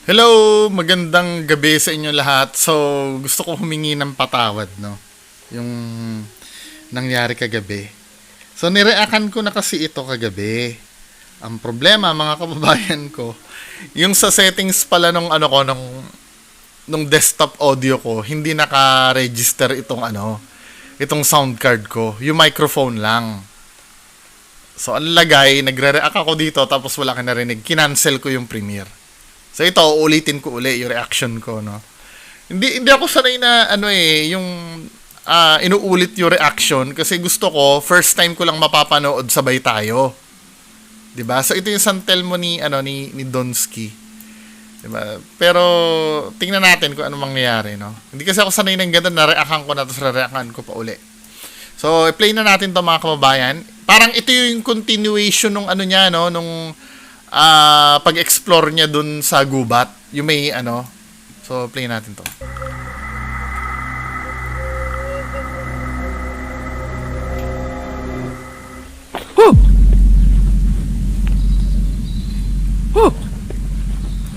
Hello! Magandang gabi sa inyo lahat. So, gusto ko humingi ng patawad, no? Yung nangyari kagabi. So, nireakan ko na kasi ito kagabi. Ang problema, mga kababayan ko, yung sa settings pala nung desktop audio ko, hindi naka-register itong sound card ko. Yung microphone lang. So, ang lagay, nagre-react ako dito tapos wala ka narinig. Kinancel ko yung Premiere. So ito, ulitin ko uli yung reaction ko, no. Hindi ako sanay na yung inuulit yung reaction kasi gusto ko first time ko lang mapapanood sabay tayo. 'Di ba? So ito yung San Telmo ni Donsky. 'Di ba? Pero tingnan natin kung ano mangyayari, no. Hindi kasi ako sanay ng ganun na reactan ko na tapos re-reactan ko pa uli. So i-play na natin 'to mga kababayan. Parang ito yung continuation nung nung pag-explore niya dun sa gubat, yung may so play natin to.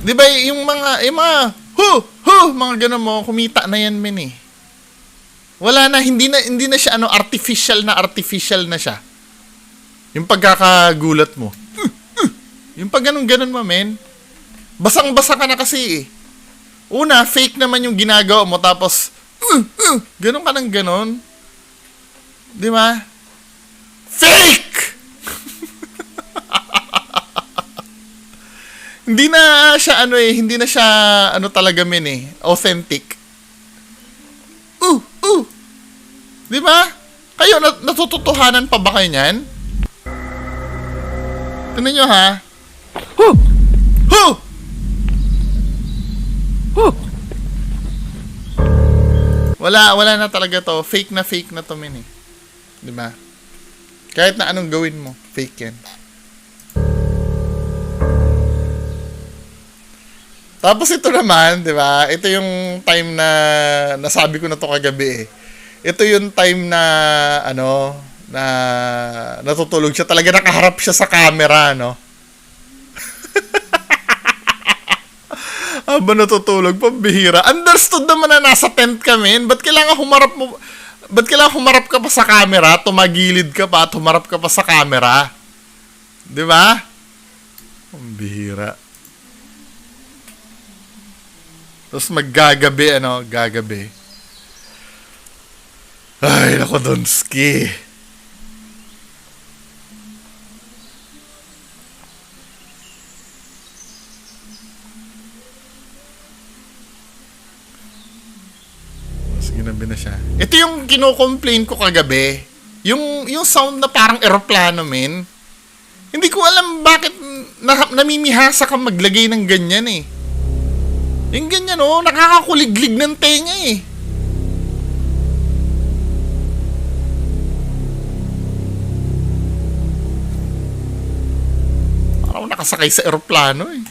Di ba yung mga mga ganun mo, kumita na yan men eh. Wala na, hindi na siya artificial na siya. Yung pagkakagulat mo. Yung pag ganun mo, men. Basang-basa ka na kasi eh. Una, fake naman yung ginagawa mo, tapos, ganun ka ng ganun. Di ba? Fake! Hindi na siya hindi na siya talaga men eh. Authentic. Di ba? Kayo, natututuhanan pa ba kayo niyan? Tignan nyo ha. Wala na talaga to. Fake na to men eh. 'Di ba? Kahit na anong gawin mo, fake yan. Tapos ito naman, 'di ba? Ito yung time na nasabi ko na to kagabi eh. Ito yung time na na natutulog siya. Talaga nakaharap siya sa camera, no? Habang natutulog, pambihira. Understood naman na nasa tent kami. Ba't kailangan humarap ka pa sa camera? Tumagilid ka pa at humarap ka pa sa camera? Di ba? Pambihira. Tapos maggagabi, gagabi. Ay, nako, Donsky. Ginabi na siya. Ito yung kino-complain ko kagabi. Yung sound na parang eroplano, men. Hindi ko alam bakit namimihasa ka maglagay ng ganyan eh. Yung ganyan nakakakuliglig ng tenga eh. Parang nakasakay sa eroplano eh.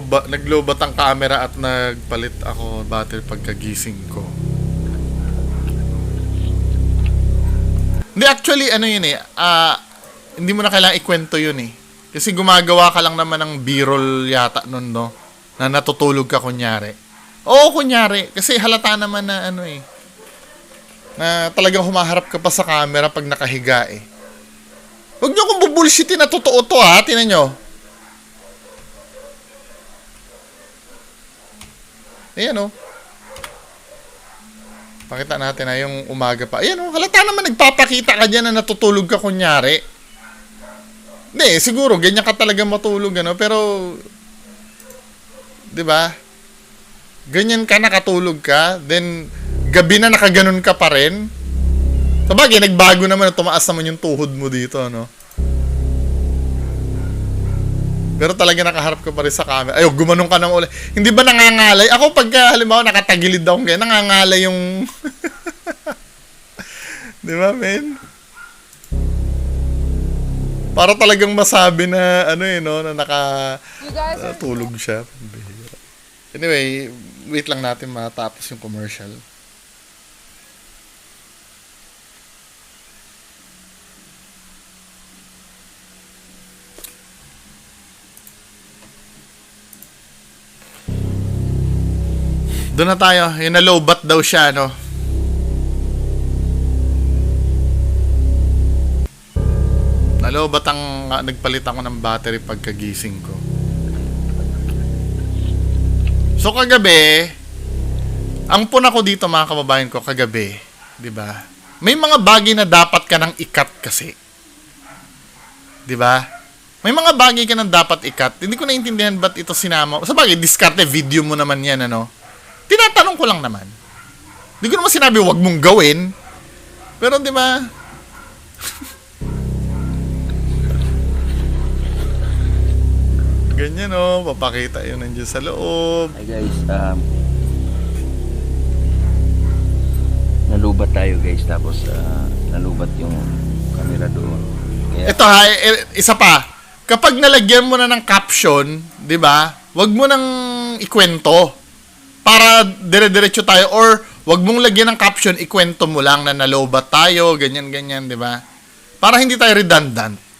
Naglobat ang camera at nagpalit ako battery pagkagising ko. Hindi, actually, yun eh. Hindi mo na kailangang ikwento yun eh. Kasi gumagawa ka lang naman ng B-roll yata nun, no? Na natutulog ka kunyari. Oo, kunyari. Kasi halata naman na na talagang humaharap ka pa sa camera pag nakahiga eh. Huwag nyo kong bubulshitin na totoo to ha. Tingnan nyo. Ayan Pakita natin na yung umaga pa. Ayan halata naman nagpapakita ka dyan na natutulog ka kunyari. Hindi, siguro ganyan ka talaga matulog pero 'di ba? Ganyan ka nakatulog ka, then gabi na nakaganon ka pa rin. Sabagay nagbago naman, tumaas naman yung tuhod mo dito, Pero talaga nakaharap ka pa rin sa camera. Ayaw, gumanong ka ng ulit. Hindi ba nangangalay? Ako pagka, halimbawa, nakatagilid akong ganyan, nangangalay yung... Di ba, men? Para talagang masabi na, na nakatulog siya. Anyway, wait lang natin matapos yung commercial. Doon na tayo. Yung na-lowbat daw siya, no? Na-lowbat ang nagpalit ako ng battery pagkagising ko. So kagabi, ang puna ko dito mga kababayan ko kagabi, 'di ba? May mga bagay na dapat ka nang ikat kasi. 'Di ba? May mga bagay ka nang dapat ikat. Hindi ko naintindihan ba't ito sinama. Sa bagay, diskarte video mo naman 'yan, ano? Tinatanong ko lang naman. Hindi ko naman sinabi wag mong gawin. Pero 'di ba? Ganyan, oh, papakita yun nandiyan sa loob. Hi guys, nalubat tayo guys, tapos nalubat yung camera doon. Kaya, Ito ha, isa pa. Kapag nalagyan mo na ng caption, 'di ba? Wag mo nang ikwento para dire-diretso tayo, or wag mong lagyan ng caption, ikwento mo lang na nalobat tayo, ganyan, 'di ba? Para hindi tayo redundant.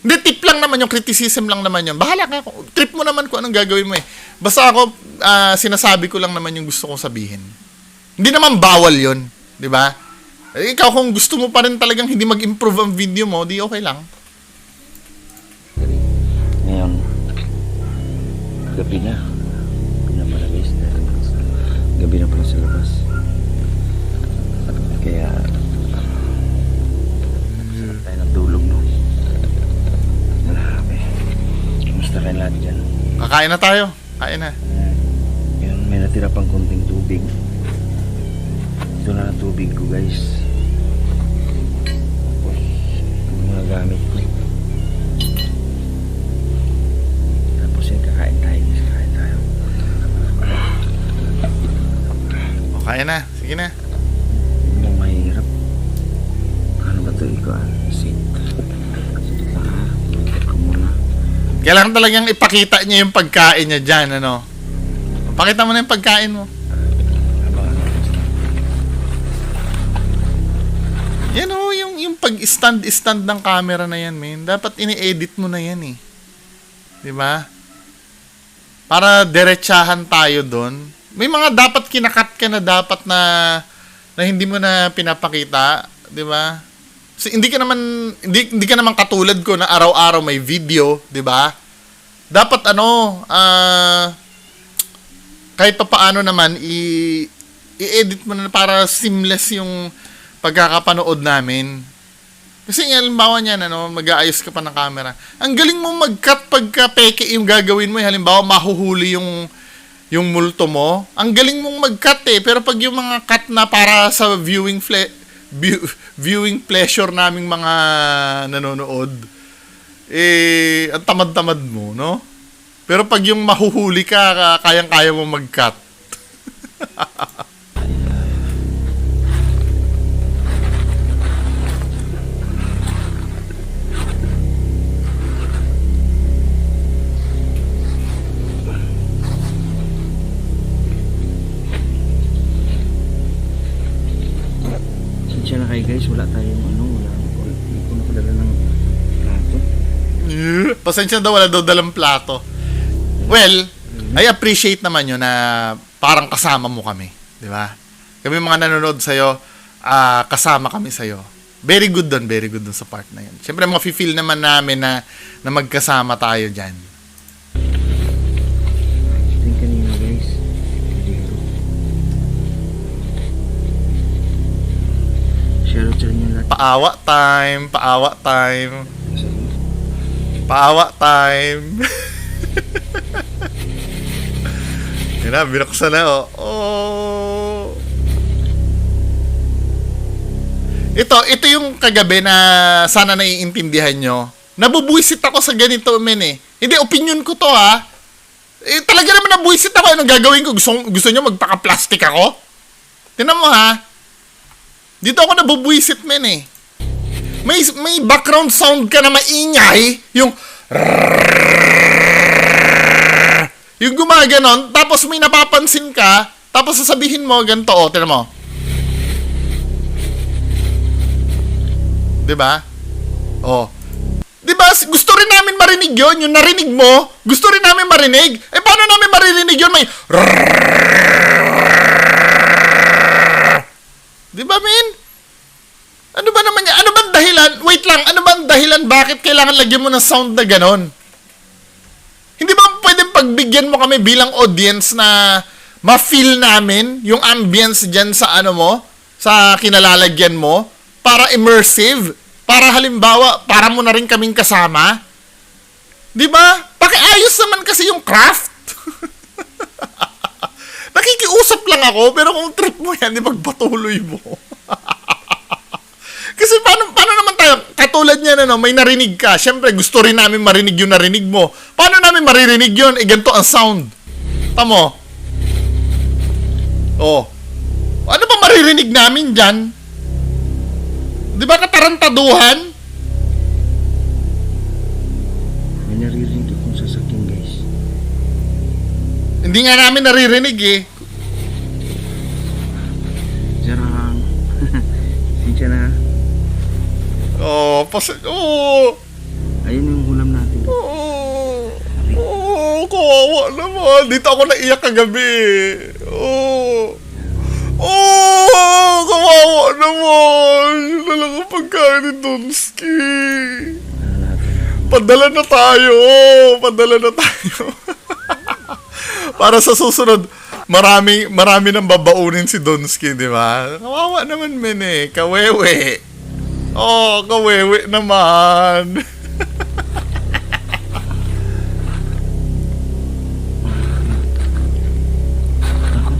Hindi, tip lang naman yung criticism lang naman yun. Bahala ka. Trip mo naman kung anong gagawin mo eh. Basta ako, sinasabi ko lang naman yung gusto kong sabihin. Hindi naman bawal yun. Di ba? Ikaw kung gusto mo pa rin talagang hindi mag-improve ang video mo, di okay lang. ngayon, gabi na. Gabi na pala guys. Gabi na pala sa labas. Kaya, sarap tayo ng tulog, no? Grabe. Kumusta kayo lahat dyan? Kakain na tayo. Kain na. Yun, may natira pang konting tubig. Ito na ang tubig ko guys. Tapos yung mga gamit ko. Tapos yun, kakain tayo. Kakain tayo. O, kain na. Sige na. Hindi mo mahirap. Ano ba ito? Ikaw sit. Sit na ha. Sit ko muna. Kailangan talagang ipakita niya yung pagkain niya dyan, ano? Pakita mo na yung pagkain mo. Yan o, yung pag-stand ng camera na yan, man. Dapat ini-edit mo na yan eh. Diba? Para diretsahan tayo doon. May mga dapat kinakat ka na dapat na hindi mo na pinapakita. Diba? Kasi hindi ka naman katulad ko na araw-araw may video. Diba? Dapat kahit pa paano naman i-edit mo na para seamless yung pagkakapanood namin. Kasi halimbawa niyan, mag-aayos ka pa ng camera. Ang galing mo mag-cut pagka peke yung gagawin mo. Halimbawa, mahuhuli yung multo mo. Ang galing mong mag-cut eh. Pero pag yung mga cut na para sa viewing pleasure naming mga nanonood, ang tamad-tamad mo, no? Pero pag yung mahuhuli ka, kayang-kaya mo mag-cut. Siya na kayo guys, wala tayong hindi ko napadala ng plato. Pasensya daw, wala daw dalang plato. Well, I appreciate naman yun na parang kasama mo kami. Di ba? Kami mga nanonood sa'yo, kasama kami sa'yo. Very good dun sa part na yun. Siyempre, mafe-feel naman namin na magkasama tayo dyan. Ito yung kanina guys. Dito. Shoutout sa inyo lahat. Paawa time. Yan na, binuksan na, oh. Oh. Ito yung kagabi na sana naiintindihan nyo. Nabubuisit ako sa ganito, men eh. Hindi, opinion ko to, ha. Talaga naman nabuisit ako. Anong gagawin ko? Gusto nyo magpaka-plastic ako? Tinan mo, ha. Dito ako nabubuisit, men eh. May background sound ka na maingay. Yung gumaganon, tapos may napapansin ka, tapos sasabihin mo, ganito, o, tignan mo. Diba? O. Diba, gusto rin namin marinig yon, yung narinig mo, gusto rin namin marinig. Eh, paano namin maririnig yun? May... Diba, men? Ano ba naman yan? Ano bang dahilan? Wait lang, ano bang dahilan bakit kailangan lagyan mo ng sound na ganon? Hindi ba pwedeng pagbigyan mo kami bilang audience na ma-feel namin yung ambience dyan sa ano mo, sa kinalalagyan mo, para immersive, para halimbawa, para mo na rin kaming kasama? Di ba? Pakiayos naman kasi yung craft. Nakikiusap lang ako, pero kung trip mo yan, di magpatuloy mo. Kasi paano naman tayo, katulad niya na may narinig ka, syempre gusto rin namin marinig yung narinig mo. Paano namin maririnig yun? Eh, ganito ang sound. Tamo. Oh. Ano ba maririnig namin dyan? Di ba katarantaduhan? May naririnig akong sasakyan, guys. Hindi nga namin naririnig eh. Jarang. Sinsya na. Oh, oh. Ayun yung ulam natin. Kawawa naman. Dito ako naiyak kagabi. Kawawa naman. Yun na lang ang pagkain ni Donsky. Padala na tayo. Para sa susunod, marami nang babaunin si Donsky, di ba? Kawawa naman, men eh. Kawewe. Kawewe naman.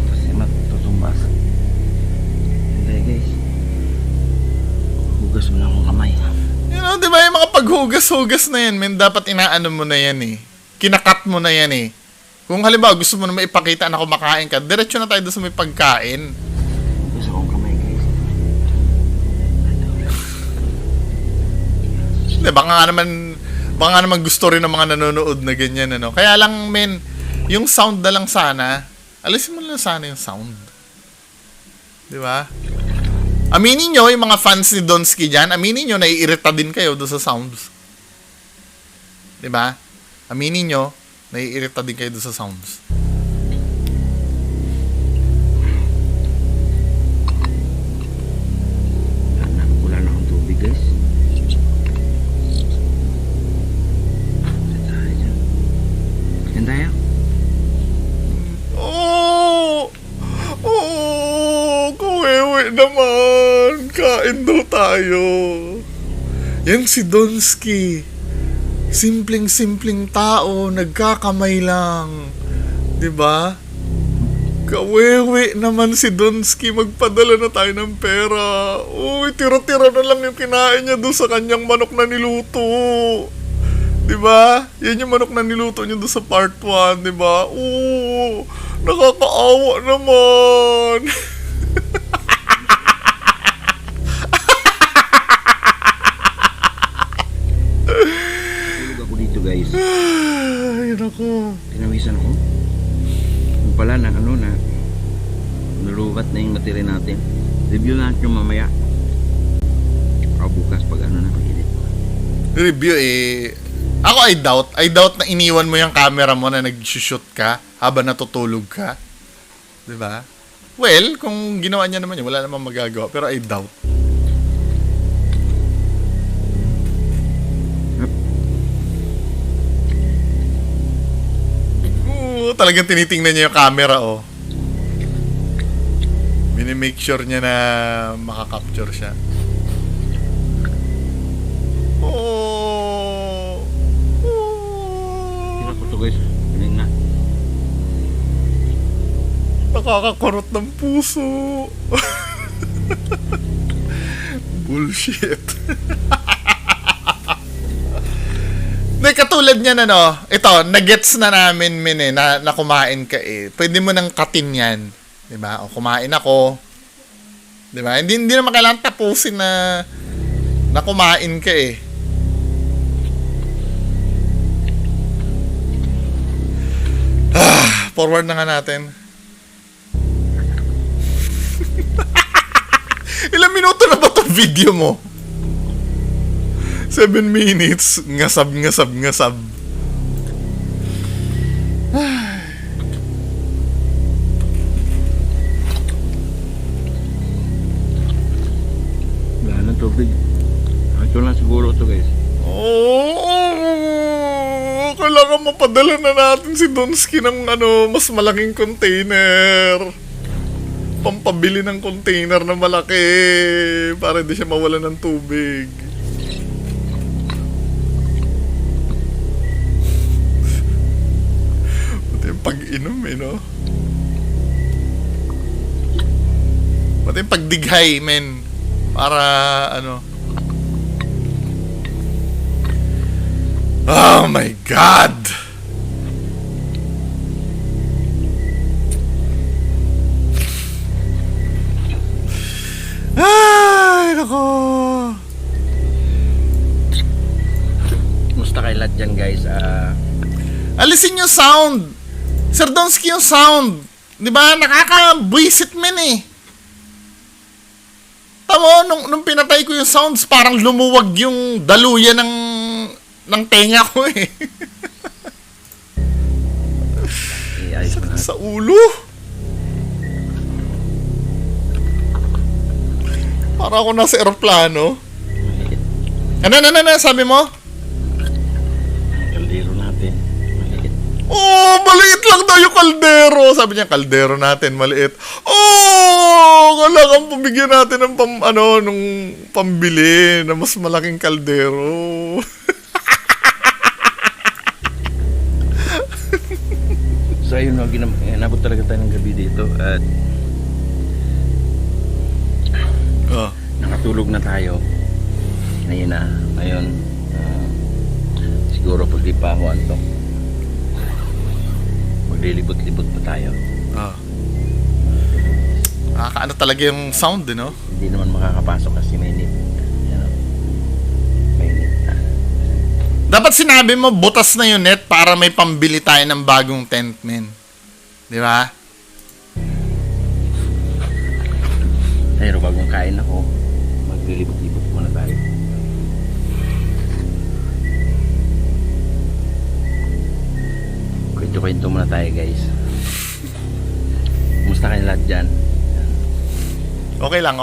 Kasi matutumbas. Hindi, guys. Hugas mo na akong kamay. You know, di ba yung mga paghugas-hugas na yan, men, dapat inaano mo na yan eh. Kinakat mo na yan eh. Kung halimbawa gusto mo na maipakita na kumakain ka, diretso na tayo doon sa may pagkain. Hugas akong kamay, guys. Hindi, baka naman gusto rin ng mga nanonood na ganyan, ano. Kaya lang, men, yung sound na lang sana, alisin mo lang sana yung sound. Di ba? Aminin nyo, yung mga fans ni Donsky dyan, aminin nyo, naiirita din kayo doon sa sounds. Di ba? Aminin nyo, naiirita din kayo doon sa sounds. Wala na akong tubig, guys. Yan tayo. Kawewe naman. Kain daw tayo. Yan si Donsky. Simpleng-simpleng tao, nagkakamay lang. 'Di ba? Kawewe naman si Donsky, magpadala na tayo ng pera. Uy, tira-tira na lang yung kinain niya doon sa kanyang manok na niluto. 'Di ba? Yan yung manok na niluto niya doon sa part 1, 'di ba? Nakakaawa naman. Tulog ako dito, guys. Ay, naku. Tinawisan ako. Yung pala na nalubat na yung material natin. Review natin yung mamaya. O bukas pag na pag-edit. Review eh. Ako I doubt na iniwan mo yung camera mo na nag-shoot ka habang natutulog ka. 'Di ba? Well, kung ginawa niya naman yun, wala namang magagawa. Pero I doubt. Talagang tinitingnan niya yung camera, oh. Mini-make sure niya na makakapture siya. Tingnan ko to, guys. Galing na. Nakakakurot ng puso. Bullshit. Hindi, katulad niyan, ano, ito, nagets na namin, min, eh, na kumain ka, eh. Pwede mo nang katin yan. Diba? O kumain ako. Diba? Hindi naman kailangan tapusin na kumain ka, eh. Forward na nga natin. Ilang minuto na ba itong video mo? 7 minutes. Ngasab. Wala ng tubig. Ito lang siguro ito guys. Kailangan mapadala na natin si Donski ng mas malaking container. Pampabili ng container na malaki para hindi siya mawala ng tubig. Pati yung pag-inom no? Pati yung pagdighay, men. Para Oh my God! Ay, nako! Musta kay lahat dyan guys? Alisin yung sound! Sir Donski yung sound! Di ba? Nakaka-buisit men eh. Tamo, nung pinatay ko yung sounds, parang lumuwag yung daluyan ng tenga ko eh. Iayos mo na. Sa ulo. Para ako nasa eroplano. Ano, sabi mo? Kaldero natin. Maliit. Oh, maliit lang daw yung kaldero. Sabi niya, kaldero natin, maliit. Oh, kailangan pumigyan natin ng nung pambili na mas malaking kaldero. So ayun, nabot talaga tayo ng gabi dito at nakatulog na tayo. Ngayon siguro pag di pa ako antok, maglilibot-libot pa tayo. Nakakaano talaga yung sound, no? Hindi naman makakapasok kasi mainit. Mainit na. Dapat sinabi mo, butas na yung net para may pambili tayo ng bagong tent, men. Di ba? Pero bagong kain ako, maglilibot-libot muna tayo. Kwento-kwento muna tayo guys. Kumusta kayo lahat dyan? Okay lang.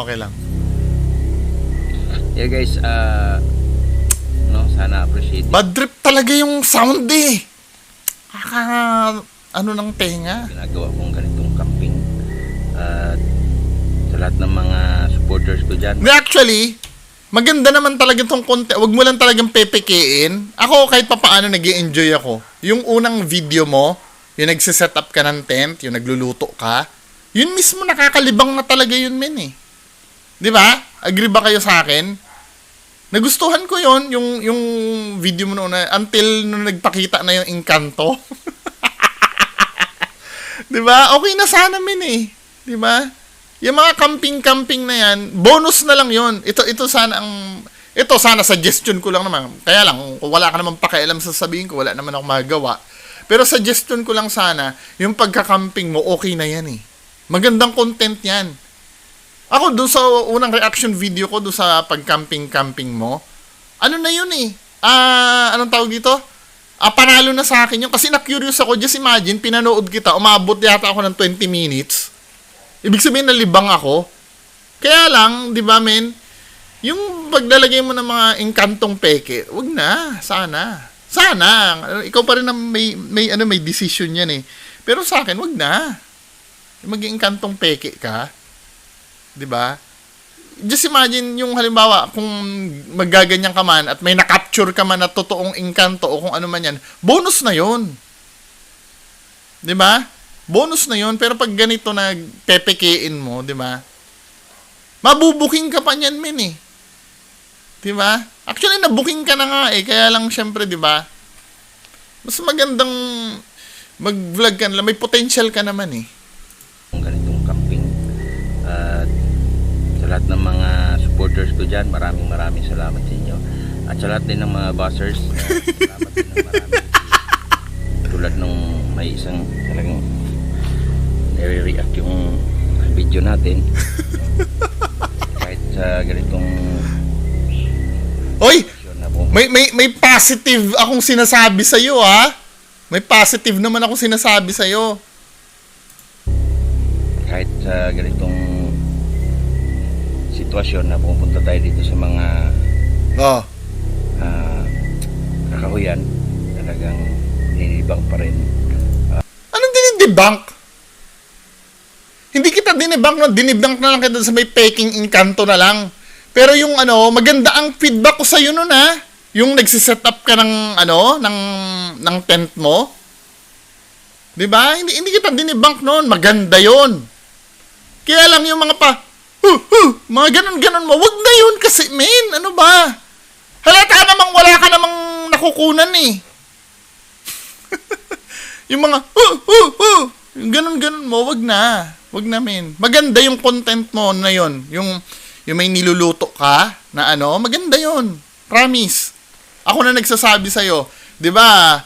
Yeah guys, sana appreciate it. Bad trip talaga yung sound eh. Ng tenga. Ginagawa kong ganitong camping. At sa lahat ng mga supporters ko dyan. Actually, maganda naman talaga itong content. Huwag mo lang talagang pepekein. Ako kahit papaano nag-i-enjoy ako. Yung unang video mo, yung nagsiset up ka ng tent, yung nagluluto ka, yun mismo nakakalibang na talaga yun, men eh. Di ba? Agree ba kayo sa akin? Nagustuhan ko yon yung video mo noon until nung nagpakita na yung Encanto. 'Di ba? Okay na sana men eh. 'Di ba? Yung mga camping na yan, bonus na lang yon. Ito sana suggestion ko lang naman. Kaya lang kung wala ka naman pakialam sa sabihin ko, wala naman ako magawa. Pero suggestion ko lang sana, yung pagka-camping mo okay na yan eh. Magandang content yan. Ako, doon sa unang reaction video ko, doon sa pag-camping mo, ano na yun eh? Anong tawag dito? Panalo na sa akin yun. Kasi na-curious ako. Just imagine, pinanood kita, umabot yata ako ng 20 minutes. Ibig sabihin, nalibang ako. Kaya lang, di ba men, yung paglalagay mo ng mga engkantong peke, wag na, sana. Ikaw pa rin ang may decision yan eh. Pero sa akin, wag na. Maging engkantong peke ka. 'Di ba? Just imagine yung halimbawa kung maggaganyan ka man at may na-capture ka man na totoong engkanto o kung ano man yan, bonus na 'yon. 'Di ba? Bonus na 'yon, pero pag ganito na pepekein mo, 'di ba? Mabubuking ka pa niyan, men eh. 'Di ba? Actually nabuking ka na nga eh, kaya lang syempre, 'di ba? Mas magandang mag-vlog ka na, may potential ka naman eh. Ganitong camping at sa lahat ng mga supporters ko dyan, maraming salamat sa inyo. At sa lahat din ng mga bossers, salamat din ng marami. Tulad nung may isang talagang i-react yung video natin. Kahit sa ganitong Hoy, sitwasyon na po. may positive akong sinasabi sa iyo, ha? May positive naman akong sinasabi sa iyo. Kahit sa ganitong sitwasyon na pupunta tayo dito sa mga Oh. kakahuyan, talagang ninibang pa rin. Anong dinidebunk? Hindi kita dinibunk na, dinibunk na lang kita sa may peking inkanto na lang. Pero yung maganda ang feedback ko sa iyo noon, ha. Yung nagsiset up ka ng ng tent mo. 'Di ba? Hindi kita dinibunk noon, maganda 'yon. Kaya lang yung mga mga ganun mo, wag na 'yun kasi, men. Ano ba? Halata namang wala ka namang nakukunan eh. Yung mga yung ganun mo, wag na. Wag na, men. Maganda yung content mo na 'yon. Yung may niluluto ka na maganda 'yon. Promise. Ako na nagsasabi sa iyo, 'di ba?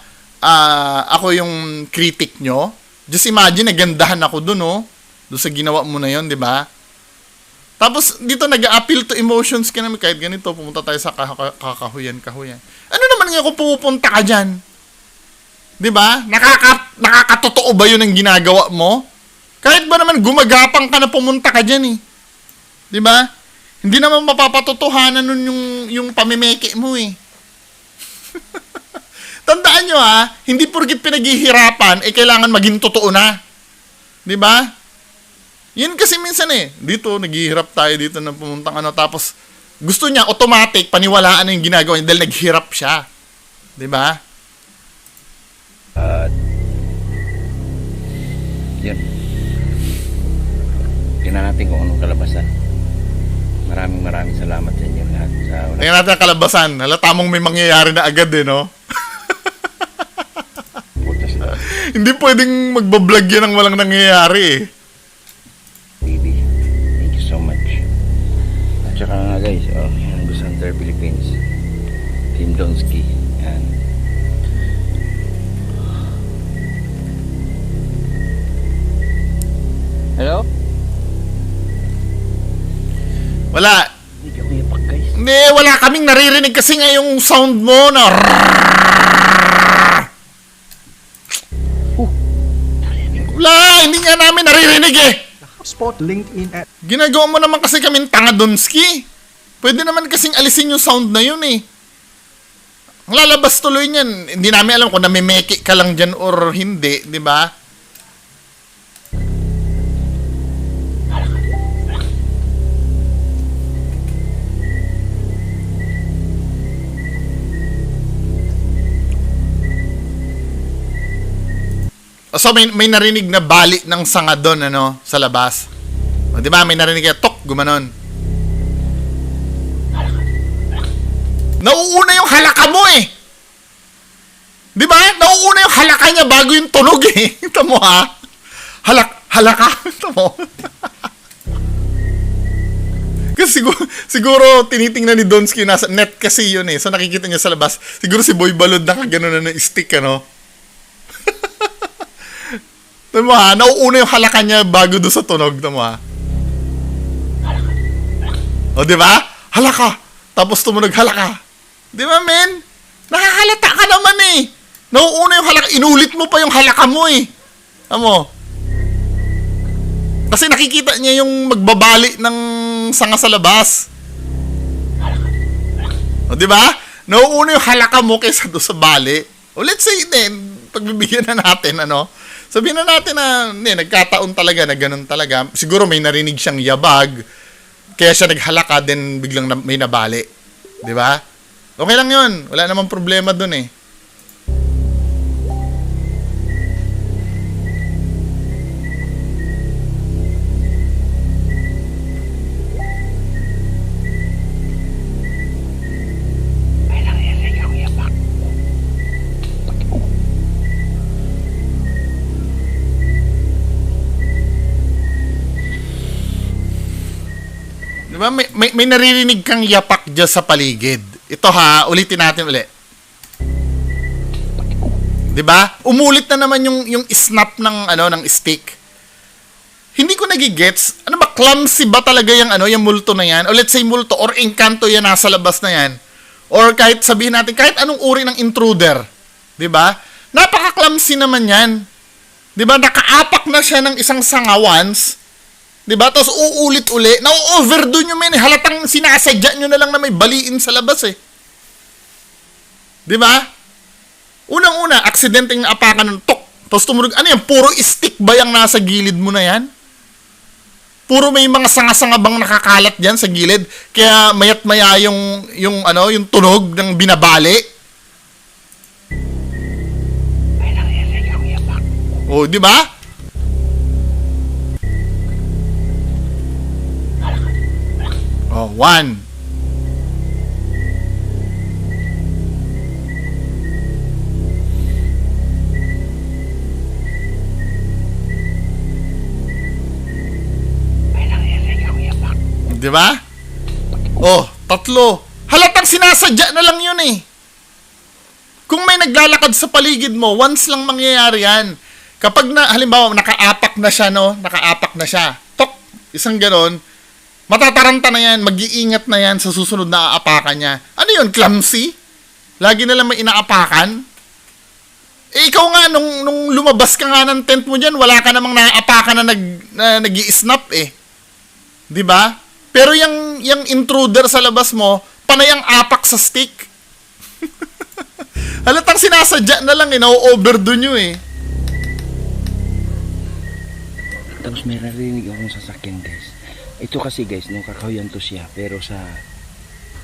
Ako yung critic nyo. Just imagine, nagandahan ako doon, oh. Doon sa ginawa mo na 'yon, 'di ba? Tapos dito nag-appeal to emotions ka naman, kahit ganito pumunta tayo sa kakahuyan. Ano naman nga kung pupunta ka diyan? 'Di ba? Nakakatotoo ba 'yun ang ginagawa mo? Kahit ba naman gumagapang ka na pumunta ka diyan eh. 'Di ba? Hindi naman mapapatotohanan nun yung pamimeke mo eh. Tandaan nyo, ha, hindi porkit pinaghihirapan, kailangan maging totoo na. 'Di ba? Yan kasi minsan dito, naghihirap tayo dito na pumuntang tapos gusto niya, automatic, paniwalaan na yung ginagawa niya dahil naghirap siya. 'Di ba? Yan. Tingnan natin kung anong kalabasan. Maraming salamat sa inyo lahat. Tingnan natin ang kalabasan. Halata mong may mangyayari na agad no? Hindi pwedeng magbablog yan ng walang nangyayari eh. Baby, thank you so much. At saka nga guys, yan Busanter Philippines, Team Donsky. Yan. Hello? Wala. Hindi ka umiyak guys. Hindi, wala kaming naririnig kasi nga yung sound mo na wala, hindi nga namin naririnig eh. Spot LinkedIn at Ginagawa mo naman kasi kaming tanga, Donski. Pwede naman kasing alisin yung sound na yun eh. Ang lalabas tuloy niyan, hindi namin alam kung namimeki ka lang dyan or hindi, di ba? So may narinig na bali ng sanga doon sa labas. O, di ba? May narinig na tok, gumanon. Nauuna yung halaka mo eh. Di ba? Nauuna yung halaka niya bago yung tunog eh. Ito mo ha? Halaka. Ito mo. Kasi siguro tinitingnan ni Donsky, nasa net kasi yun eh. So nakikita niya sa labas. Siguro si Boy Balod nakagano na ng stick Tama mo ha, nauuna yung halaka niya bago doon sa tunog. Tama mo ha. O, di ba? Halaka. Tapos tumunog halaka. Di ba, men? Nakahalata ka naman eh. Nauuna yung halaka. Inulit mo pa yung halaka mo eh. Tama mo? Kasi nakikita niya yung magbabali ng sanga sa labas. O, di ba? Nauuna yung halaka mo kaysa doon sa bali. O, let's say din, pagbibigyan na natin, sabihin na natin na nagkataon talaga na ganun talaga. Siguro may narinig siyang yabag, kaya siya naghalaka, then biglang may nabali. Di ba? Okay lang yun. Wala namang problema dun eh. Diba? May naririnig kang yapak dyan sa paligid. Ito ha, ulitin natin ulit. Diba? Umulit na naman yung snap ng ng stick. hindi ko nagigets. Ano ba, clumsy ba talaga yung, yung multo na yan? O let's say multo or engkanto yan nasa labas na yan. Or kahit sabihin natin, kahit anong uri ng intruder. 'Di ba? Napaka-clumsy naman yan. 'Di ba? Nakaapak na siya ng isang sanga once. 'Di ba? Tapos uulit-uli. Na-overdo nyo, men. Halatang sinasadya nyo na lang na may baliin sa labas eh. 'Di ba? Unang-una, aksidenteng naapakan ng tok. Tapos tumunog, ano yan? Puro stick ba yung nasa gilid mo na yan? Puro may mga sanga-sanga bang nakakalat diyan sa gilid? Kaya mayat-maya yung tunog ng binabali. Oh, di ba? Oh, 1. Di ba? Oh, 3. Halatang sinasadya na lang yun eh. Kung may naglalakad sa paligid mo, once lang mangyayari yan. Kapag na, halimbawa, nakaapak na siya, no? Nakaapak na siya. Tok, isang ganon. Matataranta na yan, mag-iingat na yan sa susunod na aapakan niya. Ano yun, clumsy? Lagi na lang may inaapakan? Eh, ikaw nga, nung lumabas ka nga ng tent mo dyan, wala ka namang naaapakan na nag-i-snap eh. Di ba? Pero yung intruder sa labas mo, panayang apak sa stick. Halatang sinasadya na lang eh, na-overdo nyo eh. Tapos may narinig akong sasakyan, guys. Ito kasi, guys, nung kakahuyan to siya, pero sa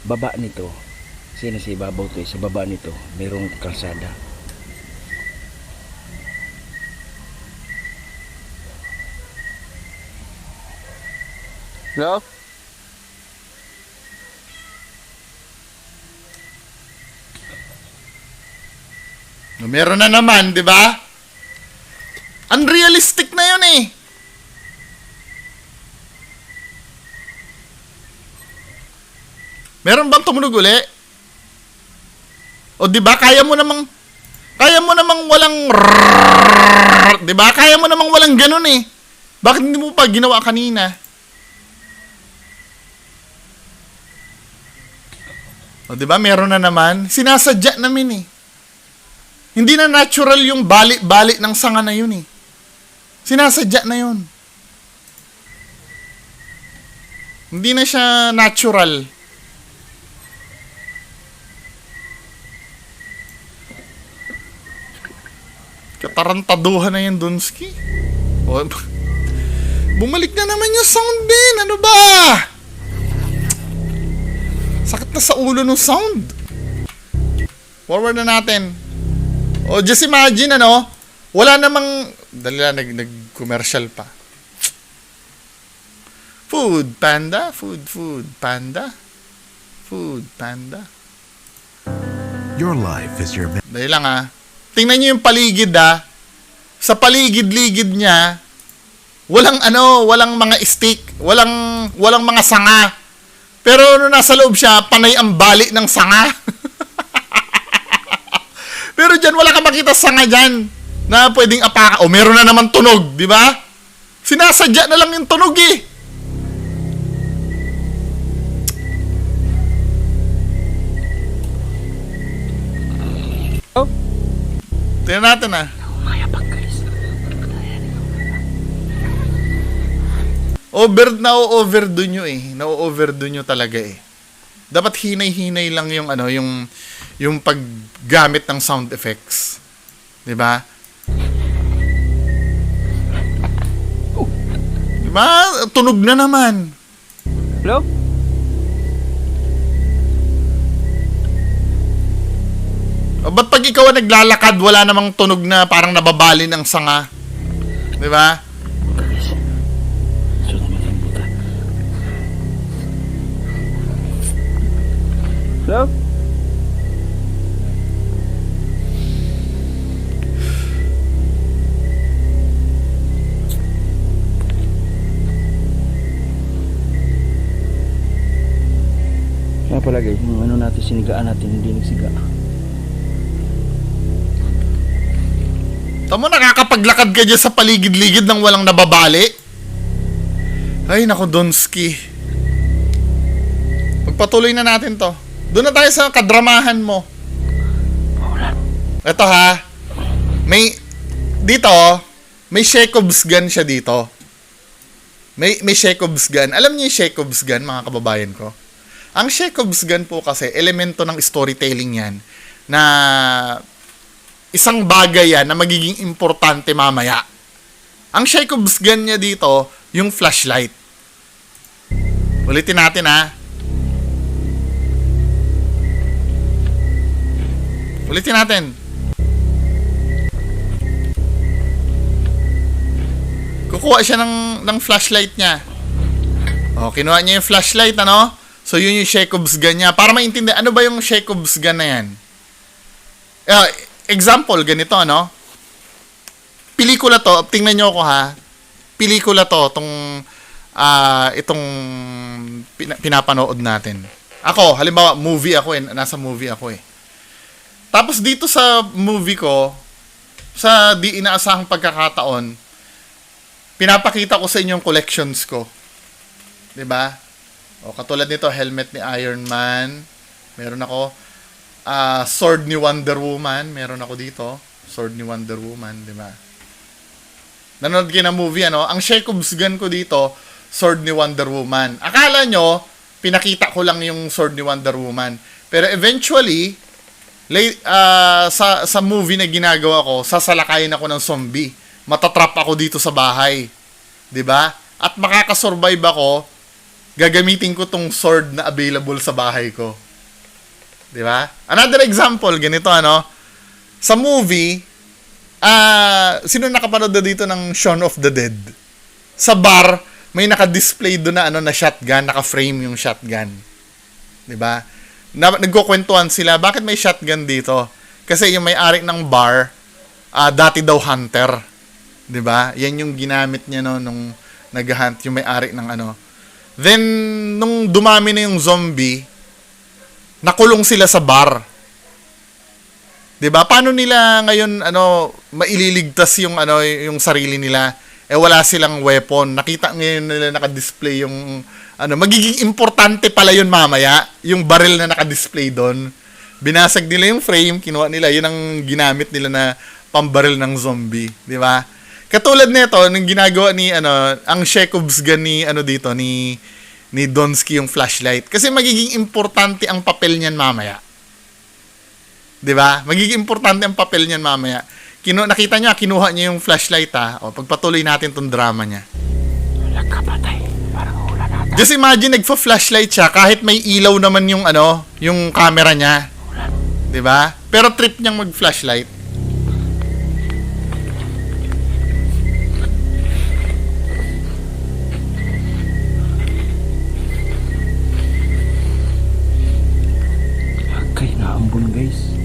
baba nito, kasi nasa ibabaw to eh, sa baba nito, mayroong kalsada. Hello? Meron na naman, di ba? Unrealistic na yun eh. Meron bang tumunog uli? O di ba kaya mo namang walang di ba? Kaya mo namang walang ganun eh. Bakit hindi mo pa ginawa kanina? O di ba meron na naman? Sinasadya namin eh. Hindi na natural yung bali-bali ng sanga na yun eh. Sinasadya na yun. Hindi na siya natural. Katarantaduhan na yan, Donski. O, bumalik na naman yung sound din. Ano ba? Sakit na sa ulo ng sound. Forward na natin. O, just imagine, wala namang, dali lang, nag-commercial pa. Food panda, food panda, food panda. Your life is your Dali lang tingnan nyo yung paligid sa paligid-ligid niya, walang mga stick, walang mga sanga. Pero nung nasa loob siya, panay ang bali ng sanga. Pero dyan, wala ka makita sanga dyan na pwedeng apaka. O, meron na naman tunog, di ba? Sinasadya na lang yung tunog eh. Oh? Tingnan natin Na-overdo nyo eh. Na-overdo nyo talaga eh. Dapat hinay-hinay lang yung paggamit ng sound effects. 'Di ba? Diba? Tunog na naman. Hello? O, ba't pag ikaw naglalakad, wala namang tunog na parang nababali ng sanga? Di ba? Hello? Kaya pala guys, yung natin, sinigaan natin, hindi nagsiga. Tamo, nakakapaglakad ka dyan sa paligid-ligid ng walang nababali. Ay, naku, Donski. Pagpatuloy na natin to. Doon na tayo sa kadramahan mo. Ito ha. May Chekhov's gun siya dito. May Chekhov's gun. Alam niyo yung Chekhov's gun, mga kababayan ko? Ang Chekhov's gun po kasi, elemento ng storytelling yan, na isang bagay yan na magiging importante mamaya. Ang Chekhov's gun niya dito, yung flashlight. Ulitin natin ha. Ulitin natin. Kukuha siya ng flashlight niya. O, kinuha niya yung flashlight, ano? So, yun yung Chekhov's gun niya. Para maintindihan, ano ba yung Chekhov's gun na yan? Example, ganito, ano? Pelikula to, tingnan nyo ako ha. Pelikula to, itong pinapanood natin. Ako, halimbawa, movie ako nasa movie ako eh. Tapos dito sa movie ko, sa di inaasahang pagkakataon, pinapakita ko sa inyo yung collections ko. 'Di ba? O katulad nito, helmet ni Iron Man, meron ako. Sword ni Wonder Woman, meron ako dito. Sword ni Wonder Woman, 'di ba? Nanonood kayo ng movie, ano? Ang Chekhov's gun ko dito, sword ni Wonder Woman. Akala nyo, pinakita ko lang yung sword ni Wonder Woman. Pero eventually, sa movie na ginagawa ko, sasalakayin ako ng zombie. Matatrap ako dito sa bahay. 'Di ba? At makakasurvive ako, gagamitin ko tong sword na available sa bahay ko. 'Di ba? Another example, ganito, ano? Sa movie, sino nakapanood na dito ng Shaun of the Dead? Sa bar, may naka-display doon na na shotgun, naka-frame yung shotgun. 'Di ba? Nagkukwentuhan sila, bakit may shotgun dito? Kasi yung may-ari ng bar, dati daw hunter. 'Di ba? Yan yung ginamit niya nung nag-hunt, yung may-ari ng ano. Then nung dumami na yung zombie, nakulong sila sa bar. 'Di ba? Paano nila ngayon maililigtas yung yung sarili nila? Wala silang weapon. Nakita ngayon nila naka-display yung magiging importante pala yun mamaya, yung barrel na naka-display doon. Binasag nila yung frame, kinuha nila, yun ang ginamit nila na pambaril ng zombie, di ba? Katulad nito, nung ginagawa ni ang Chekhov's gun ni dito ni Donski yung flashlight. Kasi magiging importante ang papel niyan mamaya. 'Di ba? Magiging importante ang papel niyan mamaya. Nakita niya, kinuha niya yung flashlight ha. O, pagpatuloy natin tong drama niya. Wala ka patay. Parang hula natin. Just imagine, nagfa-flashlight siya kahit may ilaw naman yung yung camera niya. 'Di ba? Pero trip niyang mag-flashlight. Okay, naambon guys.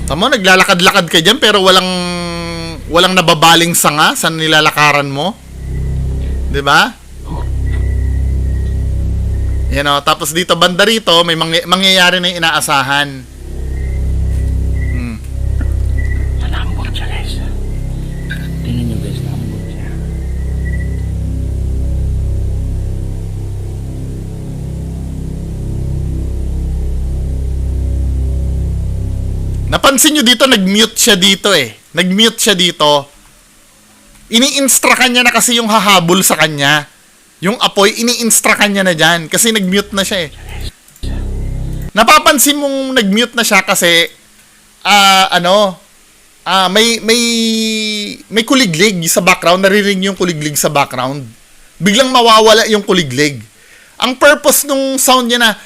Tama, naglalakad-lakad ka dyan pero walang nababaling sanga sa nilalakaran mo. 'Di ba? Yan o. Tapos dito, banda rito, may mangyayari na yung inaasahan. Naambon siya guys. Tingnan nyo guys, naambon siya. Napansin nyo dito, nag-mute siya dito eh. Nag-mute siya dito. Ini-instruct niya na kasi yung hahabol sa kanya. Yung apoy, ini-instruct niya na dyan. Kasi nag-mute na siya eh. Napapansin mong nag-mute na siya kasi, may kuliglig sa background. Naririnig yung kuliglig sa background. Biglang mawawala yung kuliglig. Ang purpose nung sound niya na,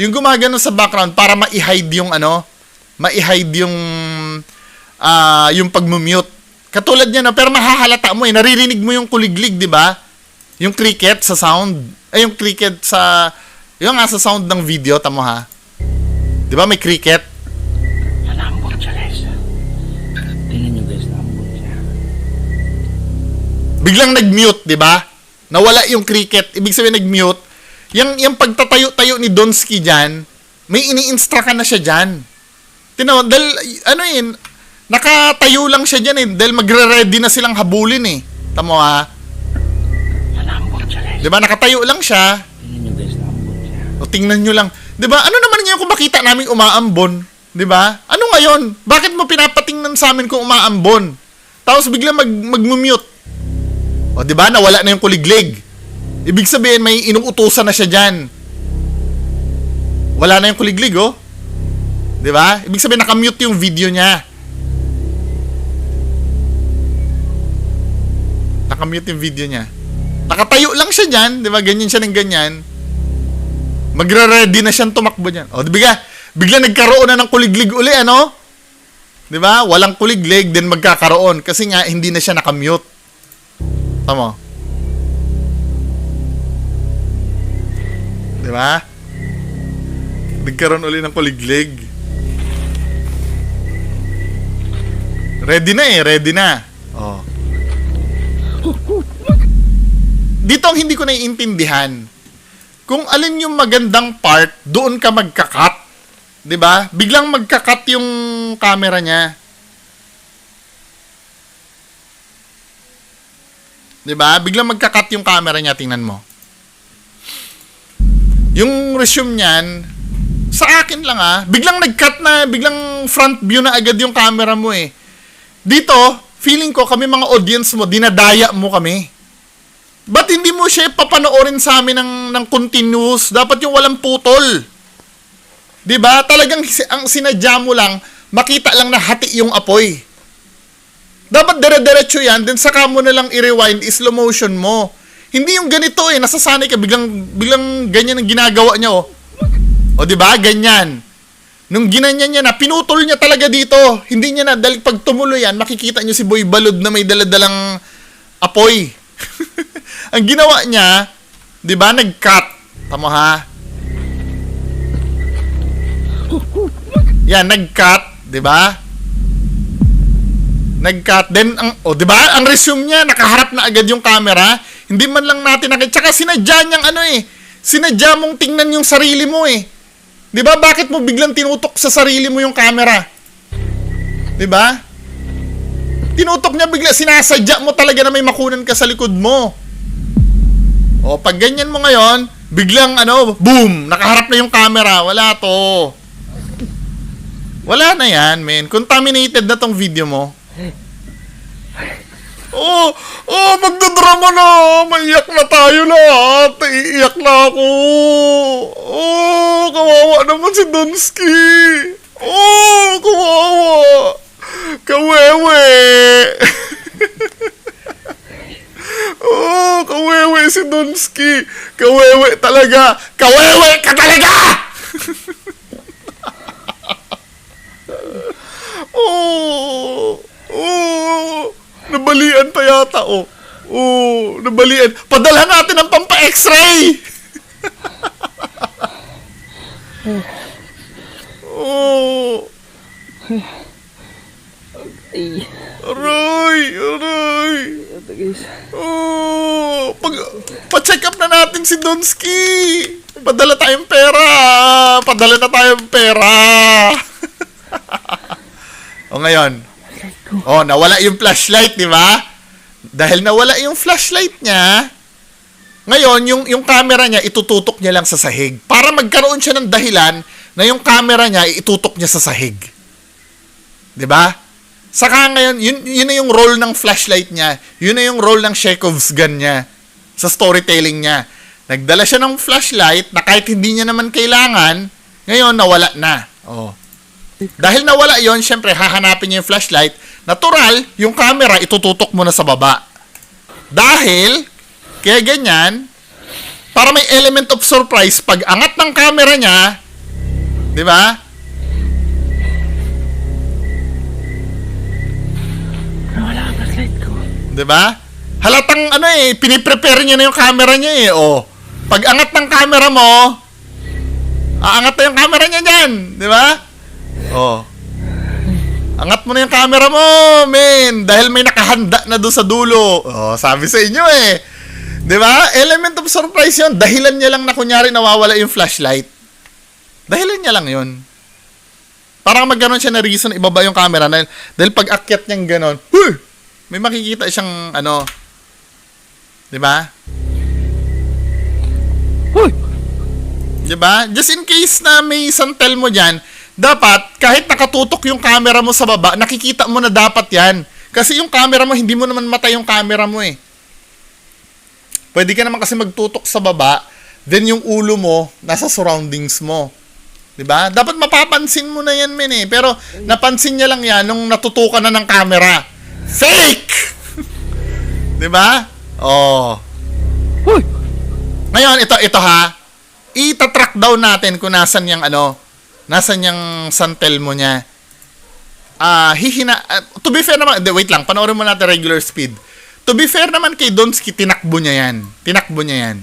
yung gumagano sa background para ma-hide yung ma-hide yung pag-mute. Katulad niya na, pero mahahalata mo naririnig mo yung kuliglig, 'di ba? Yung cricket sa sound. Yung cricket sa sa sound ng video, tamo ha. 'Di ba may cricket? Naambon siya guys. Tingnan nyo guys, naambon siya. Biglang nag-mute, 'di ba? Nawala yung cricket, ibig sabihin nag-mute. Yung pagtatayo-tayo ni Donski diyan, may ini-instruct na siya dyan. Tinaw, dahil, ano yun, nakatayo lang siya dyan eh, dahil magre-ready na silang habulin eh. Tamo ha? Nalambot siya guys. Diba, nakatayo lang siya. Tingnan nyo guys, nalambot siya. O tingnan nyo lang. 'Di ba? Ano naman ngayon kung makita namin umaambon? 'Di ba? Ano ngayon? Bakit mo pinapatingnan sa amin kung umaambon? Tapos bigla mag-mute. O 'di ba? Nawala na yung kuliglig. Ibig sabihin may inuutusan na siya diyan. Wala na yung kuliglig, oh. 'Di ba? Ibig sabihin naka-mute yung video niya. Naka-mute yung video niya. Nakatayo lang siya diyan, 'di ba? Ganyan siya ng ganyan. Magre-ready na siyang tumakbo diyan. O, bigla nagkaroon na ng kuliglig uli, ano? 'Di ba? Walang kuliglig, then magkakaroon kasi nga hindi na siya naka-mute. Tama. 'Di ba? Nagkaroon uli ng kuliglig. Ready na eh, ready na. Oh. Dito ang hindi ko naiintindihan. Kung alin yung magandang part, doon ka magka-cut. 'Di ba? Biglang magka-cut yung camera niya. 'Di ba? Biglang magka-cut yung camera niya, tingnan mo. Yung resume niyan, sa akin lang biglang nag-cut na, biglang front view na agad yung camera mo eh. Dito, feeling ko kami mga audience mo, dinadaya mo kami. Ba't hindi mo siya papanoorin sa amin ng continuous? Dapat yung walang putol. 'Di ba? Talagang ang sinadya mo lang, makita lang na hati yung apoy. Dapat dire-diretso yan, then saka mo na lang i-rewind, slow motion mo. Hindi yung ganito eh, nasasanay ka, biglang ganyan ang ginagawa niya oh. O 'di ba? Ganyan. Nung ginanyan niya na, pinutol niya talaga dito. Hindi niya na, dahil pag tumulo yan, makikita niyo si Boy Balod na may daladalang apoy. Ang ginawa niya, 'di ba, nag-cut. Tama ha? Yan, nag-cut, 'di ba? Nag-cut then 'di ba? Ang resume niya nakaharap na agad yung camera. Hindi man lang natin nakita. Tsaka sinadya niyang sinadya mong tingnan yung sarili mo eh. 'Di ba? Bakit mo biglang tinutok sa sarili mo yung camera? 'Di ba? Tinutok niya bigla, sinasadya mo talaga na may makunan ka sa likod mo. O, pag ganyan mo ngayon, biglang boom, nakaharap na yung camera. Wala to. Wala na yan, men. Contaminated na tong video mo. Magdadrama na. Maiyak na tayo lahat. Iiyak na ako. Kawawa naman si Donsky. Kawawa. Kawewe. Kawewe si Donsky. Kawewe talaga. Kawewe ka talaga! Nabalian pa yata, nabalian. Padala natin ang pampa-x-ray! Aray! Ito guys. Pa-check up na natin si Donsky. Padala tayong pera. Padala na tayong pera. Ngayon. Nawala yung flashlight, di ba? Dahil nawala yung flashlight niya, ngayon, yung camera niya, itututok niya lang sa sahig. Para magkaroon siya ng dahilan na yung camera niya, itutok niya sa sahig. Di ba? Saka ngayon, yun na yung role ng flashlight niya. Yun na yung role ng Chekhov's gun niya sa storytelling niya. Nagdala siya ng flashlight na kahit hindi niya naman kailangan, ngayon nawala na. Dahil nawala yon, syempre hahanapin niya yung flashlight. Natural, yung camera itututok mo na sa baba. Dahil, kaya ganyan, para may element of surprise, pag angat ng camera niya, di ba? Nawala ang flashlight ko. Di ba? Halatang piniprepare niya na yung camera niya Pag angat ng camera mo, aangat na yung camera niya dyan. Di ba? Angat mo na yung camera mo, men. Dahil may nakahanda na doon sa dulo. Sabi sa inyo Di ba? Element of surprise yun. Dahilan niya lang na kunyari nawawala yung flashlight. Dahilan niya lang yun. Parang magganon siya na reason, ibaba yung camera. Dahil pag akyat niyang ganon, huy! May makikita siyang, ano, di ba? Hoy! Di ba? Just in case na may santel mo dyan, dapat, kahit nakatutok yung camera mo sa baba, nakikita mo na dapat yan. Kasi yung camera mo, hindi mo naman matay yung camera mo eh. Pwede ka naman kasi magtutok sa baba, then yung ulo mo, nasa surroundings mo. Diba? Dapat mapapansin mo na yan, men eh. Pero, napansin niya lang yan nung natutukan na ng camera. Fake! Diba? Oh. Hoy! Ngayon, ito ha. Itatrack down natin kung nasan yung ano, nasan yung santel mo niya. To be fair naman, wait lang, panoorin mo natin regular speed. To be fair naman kay Donsky, tinakbo niya yan. Tinakbo niya yan.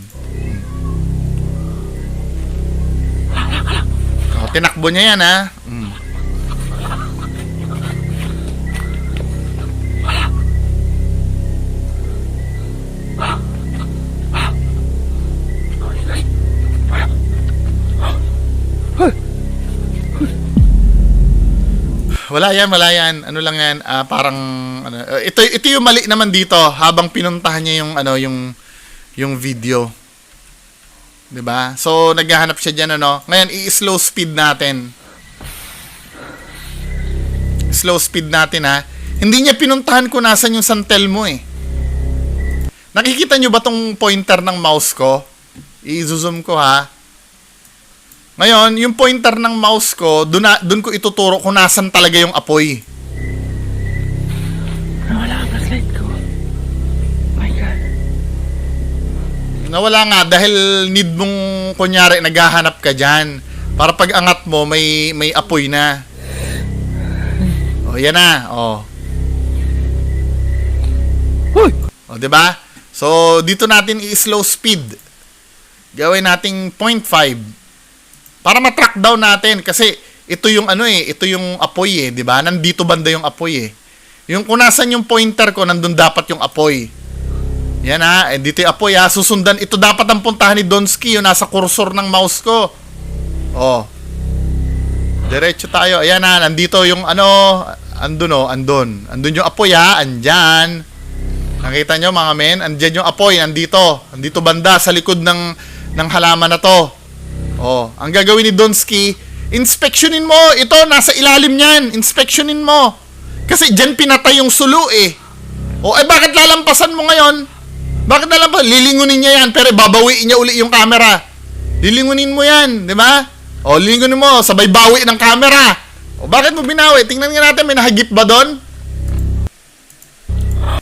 Oh, tinakbo niya yan, ha? Wala yan. Ano lang yan, parang ano, ito yung mali naman dito habang pinuntahan niya yung ano yung video. 'Di ba? So naghahanap siya diyan ano. Ngayon i-slow speed natin. Slow speed natin ha. Hindi niya pinuntahan kung nasan yung santel mo eh. Nakikita niyo ba tong pointer ng mouse ko? I-zoom ko ha. Ngayon, yung pointer ng mouse ko, dun ko ituturo kung nasan talaga yung apoy. Nawala ang flashlight ko. My God. Nawala nga dahil need mong kunyari naghahanap ka dyan. Para pag angat mo, may apoy na. O, yan na. O. Hoy! O, diba? So, dito natin i-slow speed. Gawin nating 0.5. Para ma-track down natin kasi ito yung ano eh, ito yung apoy eh, 'di ba? Nandito banda yung apoy eh. Yung kung nasan yung pointer ko, nandun dapat yung apoy. Yan ha, dito yung apoy ha, susundan. Ito dapat ang puntahan ni Donsky, yung nasa cursor ng mouse ko. Oh. Diretso tayo. Ayan ha, nandito yung ano, andun yung apoy ha, andyan. Nakita nyo mga men, andyan yung apoy, andito banda sa likod ng halaman na to. Oh, ang gagawin ni Donsky, inspeksyonin mo. Ito, nasa ilalim niyan. Inspeksyonin mo. Kasi dyan pinatay yung sulo eh. Oh, bakit lalampasan mo ngayon? Bakit lalampasan? Lilingunin niya yan, pero babawiin niya uli yung camera. Lilingunin mo yan, di ba? Oh, lilingunin mo, sabay bawi ng camera. Oh, bakit mo binawi? Tingnan nga natin, may nahagip ba doon?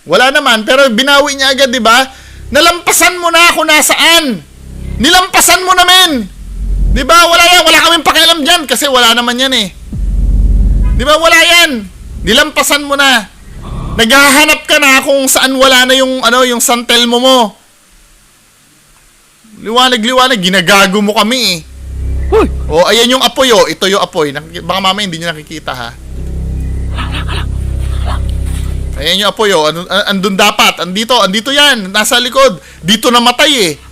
Wala naman, pero binawi niya agad, di ba? Nalampasan mo na ako nasaan. Nilampasan mo na, men. Di ba? Wala yan. Wala kaming pakialam dyan kasi wala naman yan eh. Di ba? Wala yan. Nilampasan mo na. Naghahanap ka na kung saan wala na yung yung santel mo. Liwanag. Ginagago mo kami eh. Hoy! O, ayan yung apoy oh. Ito yung apoy. Baka mamaya hindi nyo nakikita ha. Ayan yung apoy oh. Andun dapat. Andito yan. Nasa likod. Dito namatay eh.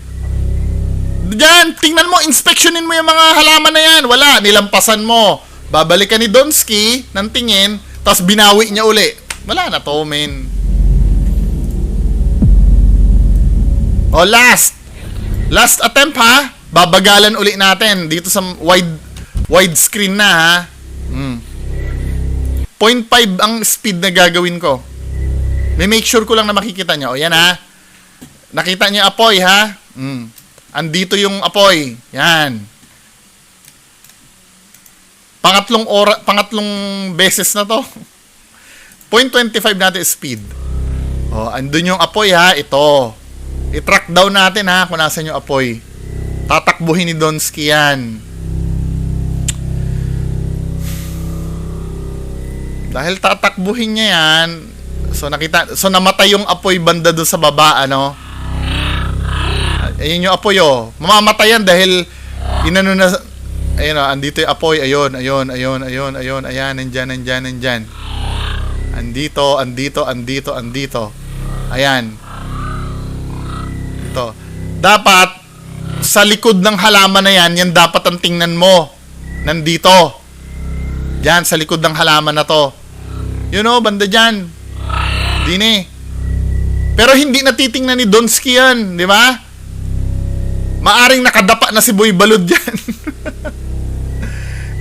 Diyan, tingnan mo, inspeksyonin mo yung mga halaman na yan. Wala, nilampasan mo. Babalik ka ni Donsky ng tingin, tapos binawi niya uli. Wala na to, men. O, last attempt ha. Babagalan uli natin dito sa wide screen na ha. 0.5 ang speed na gagawin ko. May make sure ko lang na makikita nyo. O, yan ha. Nakita niyo apoy ha. Andito yung apoy. Yan. Pangatlong beses na to. 0.25 natin speed. Oh, andun yung apoy ha. Ito. I-track down natin ha kung nasan yung apoy. Tatakbuhin ni Donsky yan. Dahil tatakbuhin niya yan, so namatay yung apoy banda doon sa baba, ano? Ayun yung apoy oh. Mamamatay yan dahil inano na, ayun oh, andito yung apoy, ayun, ayan, nandyan. Andito. Ayan. Ito. Dapat sa likod ng halaman na yan dapat ang tingnan mo. nandito. Diyan, sa likod ng halaman na to. You know, banda dyan. Dine. Pero hindi natitingnan ni Donsky yan, di ba? Maaring nakadapa na si Boy Balod dyan.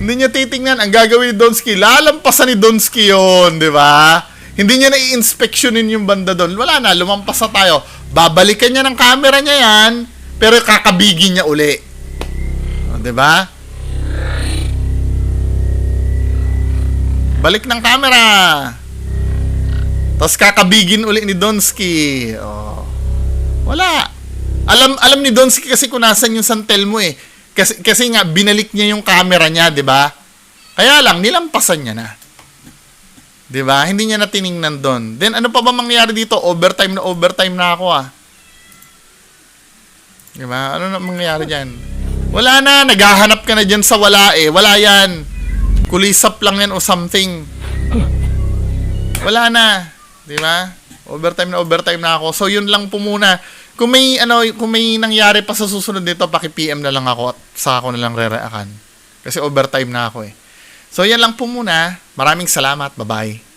Hindi niya titingnan. Ang gagawin ni Donsky, lalampasan ni Donsky yun, di ba? Hindi niya na-i-inspectionin yung banda doon. Wala na, lumampas na tayo. Babalikan niya ng camera niya yan, pero kakabigin niya uli. O, di ba? Balik ng camera. Tapos kakabigin uli ni Donsky. O. Wala. Alam ni Donsky kasi kung nasan yung Santel mo eh. Kasi nga binalik niya yung camera niya, 'di ba? Kaya lang nilampasan niya na. 'Di ba? Hindi niya na tiningnan doon. Then ano pa ba mangyayari dito? Overtime na ako ah. 'Di ba? Ano na mangyayari diyan? Wala na, naghahanap ka na diyan sa wala eh. Wala 'yan. Kulisap lang 'yan o something. Wala na, 'di ba? Overtime na ako. So yun lang po muna. Kung may nangyari pa sa susunod dito, paki-PM na lang ako at saka ako na lang re-react. Kasi overtime na ako eh. So yan lang po muna. Maraming salamat. Bye-bye.